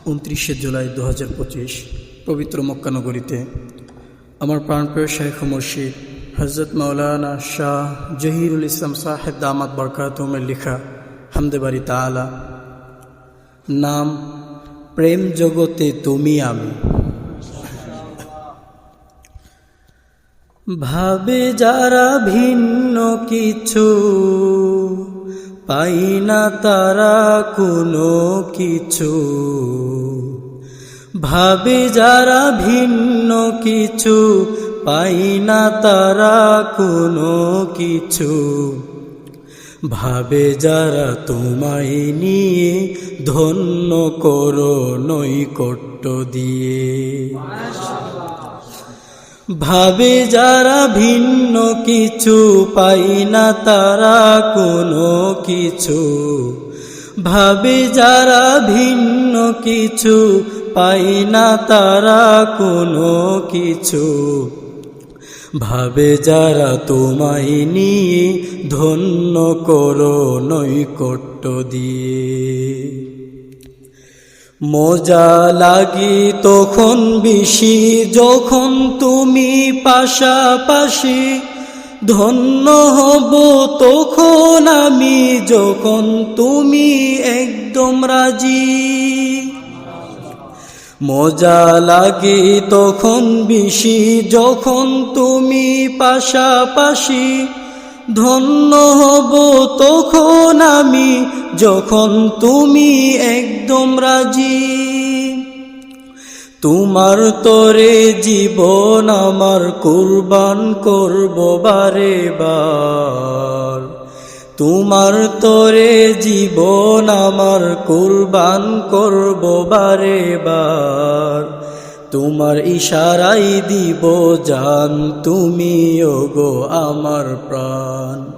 29 জুলাই 2025 পবিত্র মক্কা নগরীতে আমার প্রাণপ্রিয় শেখ মুর্শিদ হযরত মাওলানা শাহ জহিরুল ইসলাম সাহেব দামাত বরকাতুহুমের লেখা হামদে বারি তাআলা। নাম প্রেম জগতে তুমি আমি। ভাবে যারা ভিন্ন কিছু, পাই না তারা কোনো কিছু। ভাবে যারা ভিন্ন কিছু, পাই না তারা কোনো কিছু। ভাবে যারা তোমায় নিয়ে, ধন্য করো নৈকট্য দিয়ে। ভাবে যারা ভিন্ন কিছু, পাই না তারা কোনো কিছু। ভাবে যারা ভিন্ন কিছু, পাই না তারা কোনো কিছু। ভাবে যারা তোমায় নিয়ে, ধন্য করো নৈকট্য দিয়ে। মজা লাগে তখন বেশি, যখন তুমি পাশাপাশি। ধন্য হব তখন আমি, যখন তুমি একদম রাজি। মজা লাগে তখন বেশি, যখন তুমি পাশাপাশি। ধন্য হব তখন আমি, যখন তুমি একদম রাজি। তোমার তরে জীবন আমার কুরবান করব বারে বার। তোমার তরে জীবন আমার কুরবান করব বারে বার। তোমার ইশারাই দিব জান, তুমি ওগো আমার প্রাণ।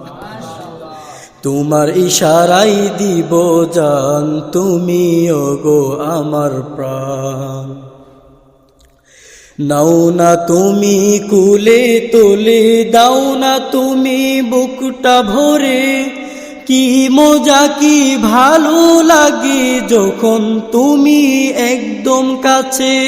তোমার ইশারাই দিব জান, তুমি ওগো আমার প্রাণ। নাও না তুমি কুলে তুলে, দাও না তুমি বুকটা ভরে। কি মজা কি ভালো লাগে, যখন তুমি একদম কাছে।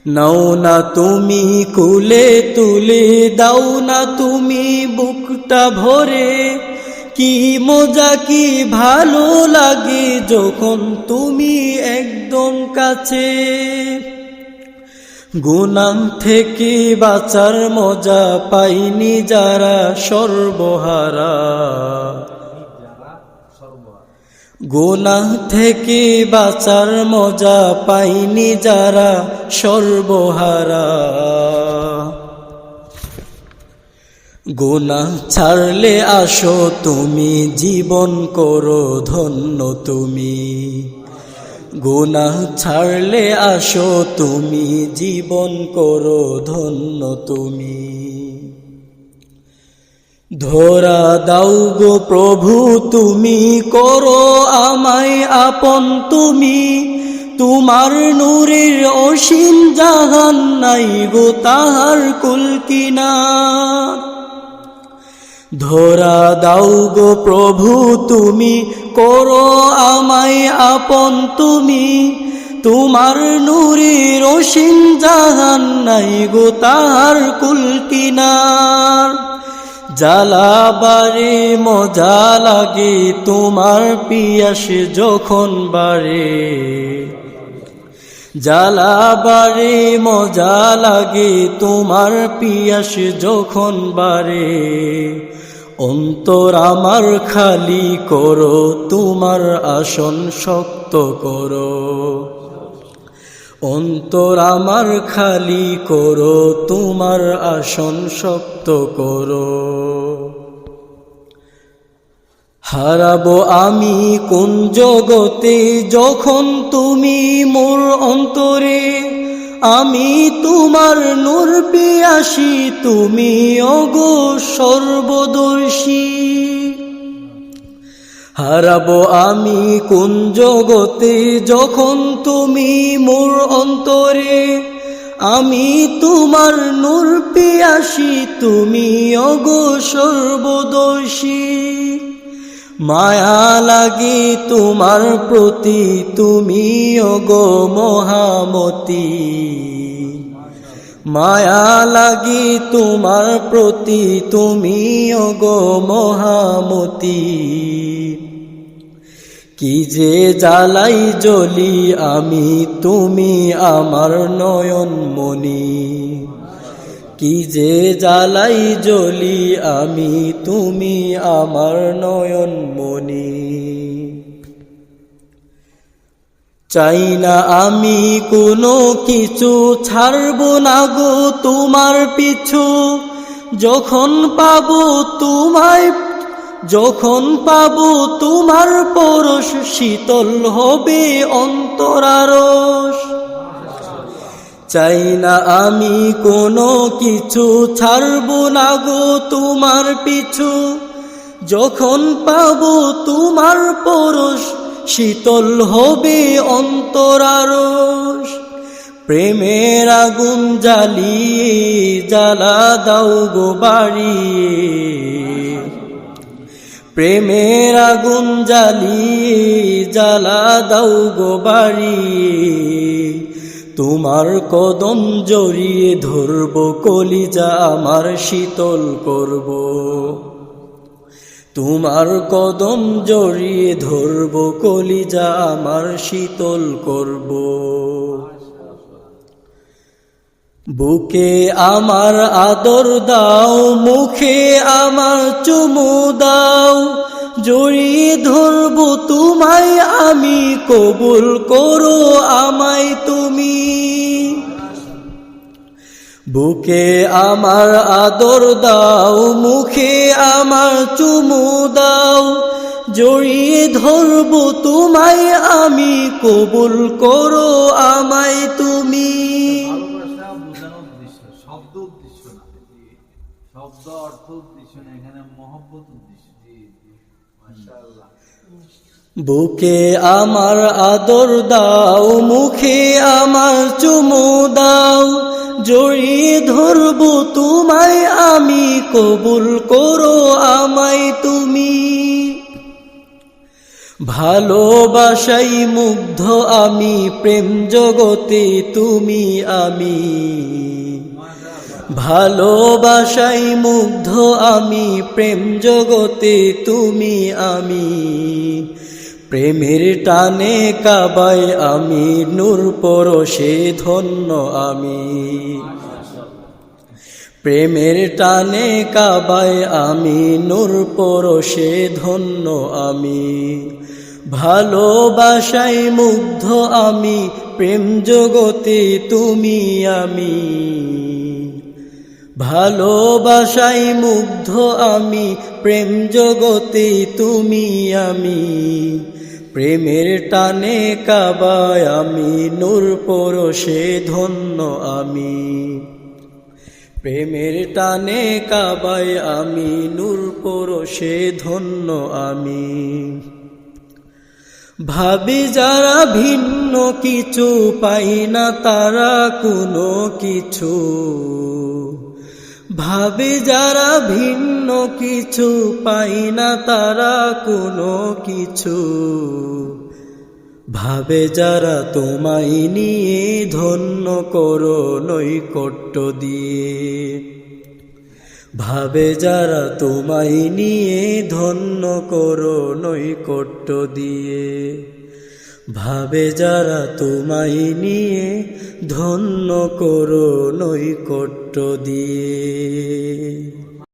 নাও না তুমি কুলে তুলে, দাও না তুমি বুকটা ভরে। কি মজা কি ভালো লাগে, যখন তুমি একদম কাছে। গুনাহ থেকে বাঁচার মজা পাইনি যারা সর্বহারা। গুনাহ থেকে বাঁচার মজা পাইনি যারা সর্বহারা। গুনাহ ছাড়লে আসো তুমি, জীবন করো ধন্য তুমি। গুনাহ ছাড়লে আসো তুমি, জীবন করো ধন্য তুমি। ধরা দাও গো প্রভু তুমি, করো আমায় আপন তুমি। তোমার নূরের অসীম জাহান, নাই গো তাহার কুলকিনার। ধরা দাও গো প্রভু তুমি, করো আমায় আপন তুমি। তোমার নূরের অসীম জাহান, নাই গো তাহার কুলকিনার। জ্বালা বারে মজা লাগে, তোমার পিয়াস যখন বাড়ে। জ্বালা বারে মজা লাগে, তোমার পিয়াস যখন বাড়ে। অন্তর আমার খালি করো, তোমার আসন শক্ত করো। অন্তর আমার খালি করো, তোমার আসন শক্ত করো। হারাবো আমি কোন জগতে, যখন তুমি মোর অন্তরে। আমি তোমার নূর পিয়াসী, তুমি ওগো সর্বদর্শী। হারাবো আমি কোন জগতে, যখন তুমি মোর অন্তরে। আমি তোমার নূর পিয়াসী, তুমি ওগো সর্বদর্শী। মায়া লাগি তোমার প্রতি, তুমি ওগো মহামতি। মায়া লাগি তোমার প্রতি, তুমি ওগো মহামতি। কি যে জ্বালাই জ্বলি আমি, তুমি আমার নয়ন মনি। কি যে জ্বালাই জ্বলি আমি, তুমি আমার নয়ন মনি। চাই না আমি কোনো কিছু, ছাড়ব না গো তোমার পিছু। যখন পাবো তোমায়, যখন পাবো তোমার পরশ, শীতল হবে অন্তরারস। চাই না আমি কোনো কিছু, ছাড়ব না গো তোমার পিছু। যখন পাবো তোমার পরশ, শীতল হবে অন্তরারস। প্রেমের আগুন জ্বালিয়ে জ্বালা দাও গো বাড়িয়ে। প্রেমের আগুন জ্বালিয়ে জ্বালা দাও গো বাড়িয়ে। তোমার কদম জড়িয়ে ধরব, কলিজা আমার শীতল করব। তোমার কদম জড়িয়ে ধরব, কলিজা আমার শীতল করব। বুকে আমার আদর দাও, মুখে আমার চুমু দাও। জড়িয়ে ধরব তোমায় আমি, কবুল করো আমায় তুমি। বুকে আমার আদর দাও, মুখে আমার চুমু দাও। জড়িয়ে ধরব তোমায় আমি, কবুল করো আমায় তুমি। শব্দ উদ্দেশ্য না, শব্দ অর্থ উদ্দেশ্য না, এখানে মহব্বত উদ্দেশ্য। মাশাআল্লাহ। বুকে আমার আদর দাও, মুখে আমার চুমু দাও। জড়িয়ে ধরব তোমায় আমি, কবুল করো আমায় তুমি। ভালোবাসাই মুগ্ধ আমি, প্রেম জগতে তুমি আমি। ভালোবাসাই মুগ্ধ আমি, প্রেম জগতে তুমি আমি। প্রেমের টানে কাবায় আমি, নূর পরশে ধন্য আমি। প্রেমের টানে কাবায় আমি, নূর পরশে ধন্য আমি। ভালোবাসাই মুগ্ধ আমি, প্রেম জগতে তুমি আমি। ভালোবাসাই মুগ্ধ আমি, প্রেম জগতে তুমি আমি। প্রেমের টানে কাবায় আমি, নূর পরশে ধন্য আমি। প্রেমের টানে কাবায় আমি, নূর পরশে ধন্য আমি। ভাবি যারা ভিন্ন কিছু, পাই না তারা কোনো কিছু। ভাবে যারা ভিন্ন কিছু, পাই না তারা কোনো কিছু। ভাবে যারা তোমায় নিয়ে, ধন্য করো নৈকট্য দিয়ে। ভাবে যারা তোমায় নিয়ে, ধন্য করো নৈকট্য দিয়ে। ভাবে যারা তোমায় নিয়ে, ধন্য করো নৈকট্য দিয়ে।